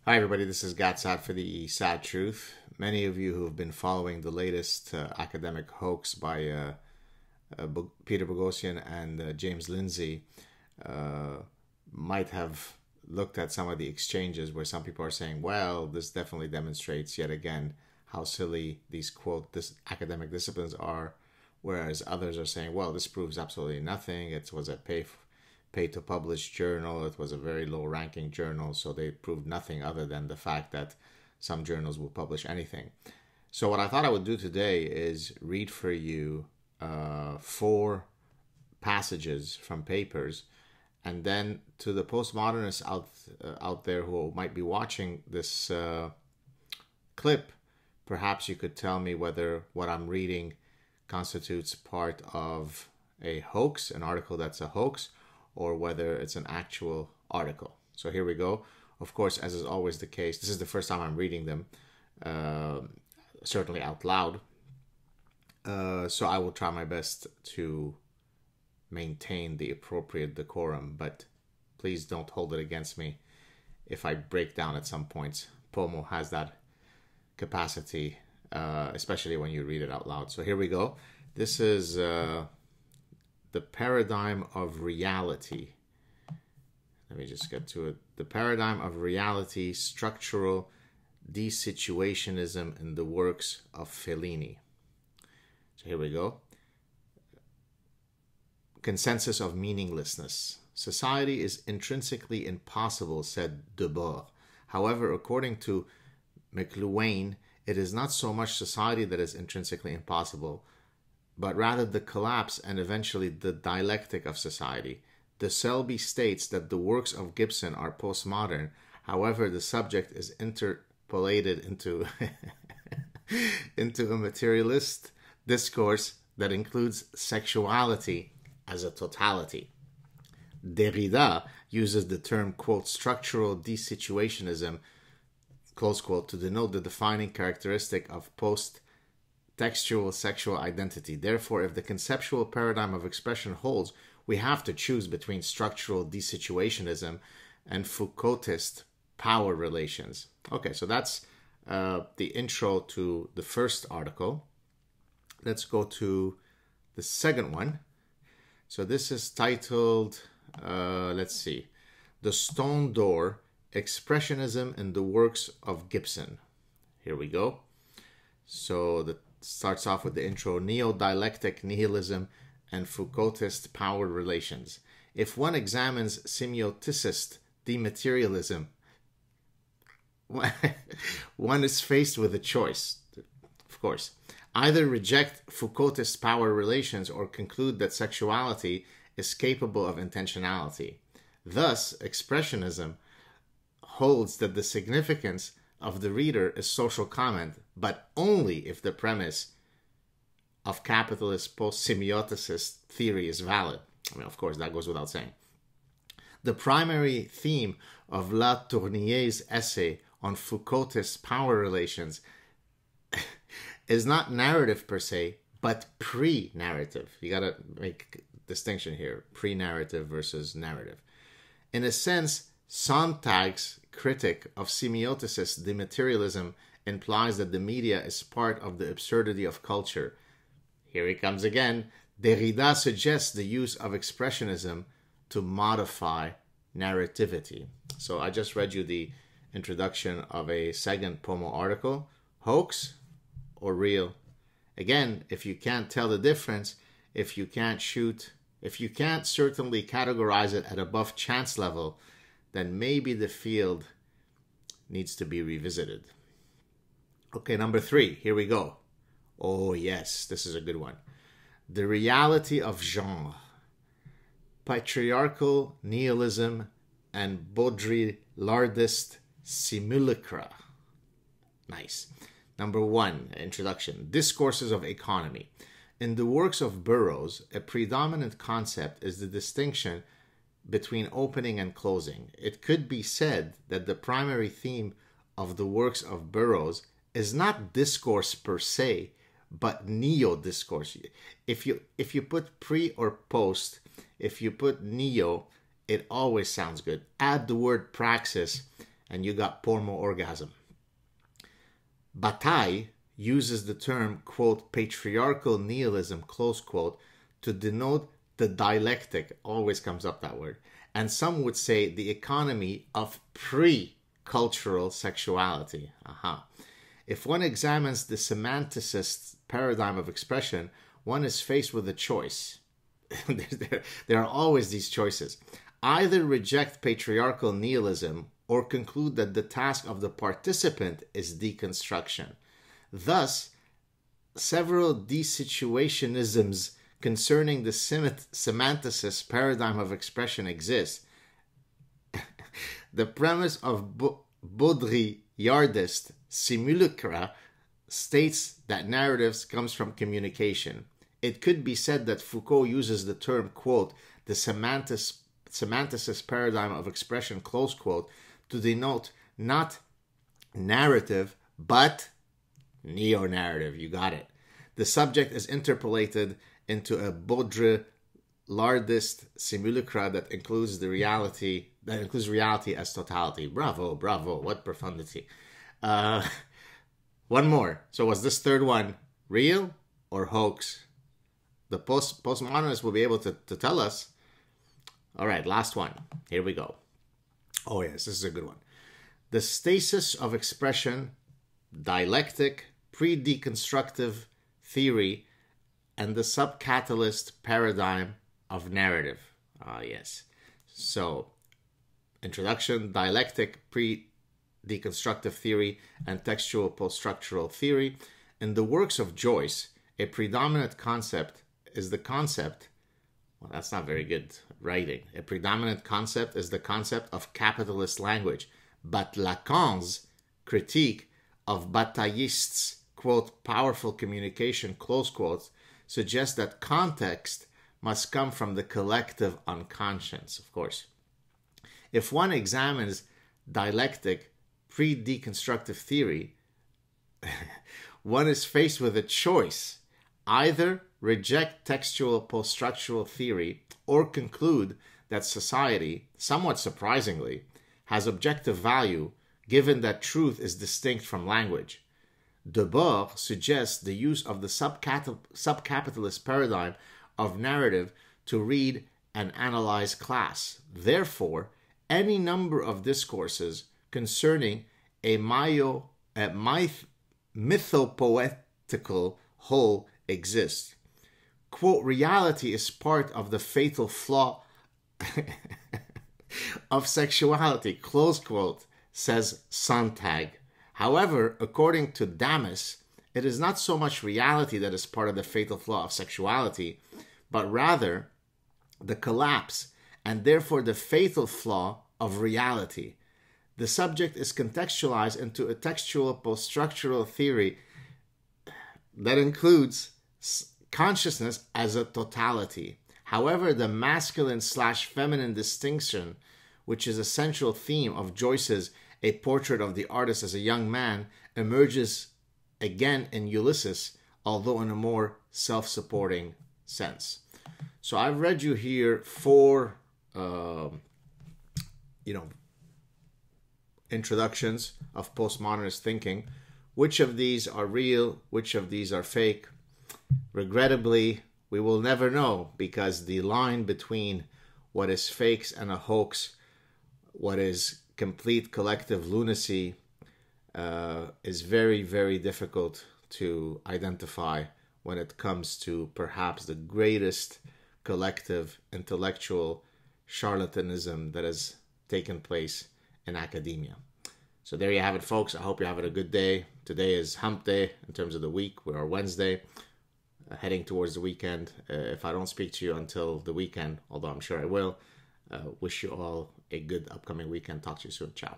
Hi everybody, this is Saad for the Sad Truth. Many of you who have been following the latest academic hoax by Peter Boghossian and James Lindsay might have looked at some of the exchanges where some people are saying, well, this definitely demonstrates yet again how silly these, quote, this academic disciplines are, whereas others are saying, well, this proves absolutely nothing. It was a pay-to-publish journal. It was a very low-ranking journal, so they proved nothing other than the fact that some journals will publish anything. So what I thought I would do today is read for you 4 passages from papers, and then to the postmodernists out there who might be watching this clip, perhaps you could tell me whether what I'm reading constitutes part of a hoax, an article that's a hoax, or whether it's an actual article. So here we go. Of course, as is always the case, this is the first time I'm reading them, certainly out loud. So I will try my best to maintain the appropriate decorum, but please don't hold it against me if I break down at some points. Pomo has that capacity, especially when you read it out loud. So here we go. This is the paradigm of reality. Let me just get to it. The paradigm of reality, structural desituationism in the works of Fellini. So here we go. Consensus of meaninglessness. Society is intrinsically impossible, said Debord. However, according to McLuhan, it is not so much society that is intrinsically impossible, but rather the collapse and eventually the dialectic of society. De Selby states that the works of Gibson are postmodern. However, the subject is interpolated into a materialist discourse that includes sexuality as a totality. Derrida uses the term, quote, structural desituationism, close quote, to denote the defining characteristic of post-textual sexual identity. Therefore, if the conceptual paradigm of expression holds, we have to choose between structural desituationism and Foucaultist power relations. Okay, so that's the intro to the first article. Let's go to the second one. So this is titled, let's see, The Stone Door, Expressionism in the Works of Gibson. Here we go. So that starts off with the intro, Neo-dialectic nihilism and Foucaultist power relations. If one examines semioticist dematerialism, one is faced with a choice, of course. Either reject Foucaultist power relations or conclude that sexuality is capable of intentionality. Thus, expressionism holds that the significance of the reader is social comment, but only if the premise of capitalist post-semioticist theory is valid. I mean, of course, that goes without saying. The primary theme of La Tournier's essay on Foucaultist power relations is not narrative per se, but pre-narrative. You got to make a distinction here, pre-narrative versus narrative. In a sense, Sontag's critic of semioticist dematerialism implies that the media is part of the absurdity of culture. Here he comes again. Derrida suggests the use of expressionism to modify narrativity. So I just read you the introduction of a second Pomo article. Hoax or real? Again, if you can't tell the difference, if you can't certainly categorize it at above chance level, then maybe the field needs to be revisited. Okay, number 3, here we go. Oh yes, this is a good one. The reality of genre, patriarchal nihilism, and Baudrillardist simulacra. Nice. Number 1, introduction. Discourses of economy. In the works of Burroughs, a predominant concept is the distinction between opening and closing. It could be said that the primary theme of the works of Burroughs is not discourse per se, but neo-discourse. If you put pre or post, if you put neo, it always sounds good. Add the word praxis, and you got porno orgasm. Bataille uses the term, quote, patriarchal nihilism, close quote, to denote the dialectic, always comes up that word, and some would say the economy of pre-cultural sexuality. If one examines the semanticist paradigm of expression, one is faced with a choice. There are always these choices. Either reject patriarchal nihilism or conclude that the task of the participant is deconstruction. Thus, several desituationisms concerning the semanticist paradigm of expression exist. The premise of Baudrillardist simulacra states that narratives comes from communication. It could be said that Foucault uses the term, quote, the semanticist paradigm of expression, close quote, to denote not narrative, but neo-narrative. You got it. The subject is interpolated into a Baudrillardist simulacra that includes reality as totality. Bravo, bravo. What profundity. One more. So was this third one real or hoax? The postmodernists will be able to tell us. All right, last one. Here we go. Oh yes, this is a good one. The stasis of expression, dialectic, pre-deconstructive theory, and the subcatalist paradigm of narrative. Yes. So, introduction, dialectic, pre-deconstructive theory, and textual post-structural theory. In the works of Joyce, a predominant concept is the concept, well, that's not very good writing. A predominant concept is the concept of capitalist language. But Lacan's critique of Bataillists' quote, powerful communication, close quotes, suggests that context must come from the collective unconscious, of course. If one examines dialectic pre-deconstructive theory, one is faced with a choice. Either reject textual post-structural theory or conclude that society, somewhat surprisingly, has objective value given that truth is distinct from language. Debord suggests the use of the subcapitalist paradigm of narrative to read and analyze class. Therefore, any number of discourses concerning a mythopoetical whole exist. Quote, reality is part of the fatal flaw of sexuality, close quote, says Sontag. However, according to Damas, it is not so much reality that is part of the fatal flaw of sexuality, but rather the collapse and therefore the fatal flaw of reality. The subject is contextualized into a textual post-structural theory that includes consciousness as a totality. However, the masculine/feminine distinction, which is a central theme of Joyce's A Portrait of the Artist as a Young Man, emerges again in Ulysses, although in a more self-supporting sense. So I've read you here 4, introductions of postmodernist thinking. Which of these are real? Which of these are fake? Regrettably, we will never know, because the line between what is fakes and a hoax, what is complete collective lunacy, is very, very difficult to identify when it comes to perhaps the greatest collective intellectual charlatanism that has taken place in academia. So there you have it, folks. I hope you're having a good day. Today is hump day in terms of the week. We are Wednesday, heading towards the weekend. If I don't speak to you until the weekend, although I'm sure I will, wish you all a good upcoming weekend. Talk to you soon. Ciao.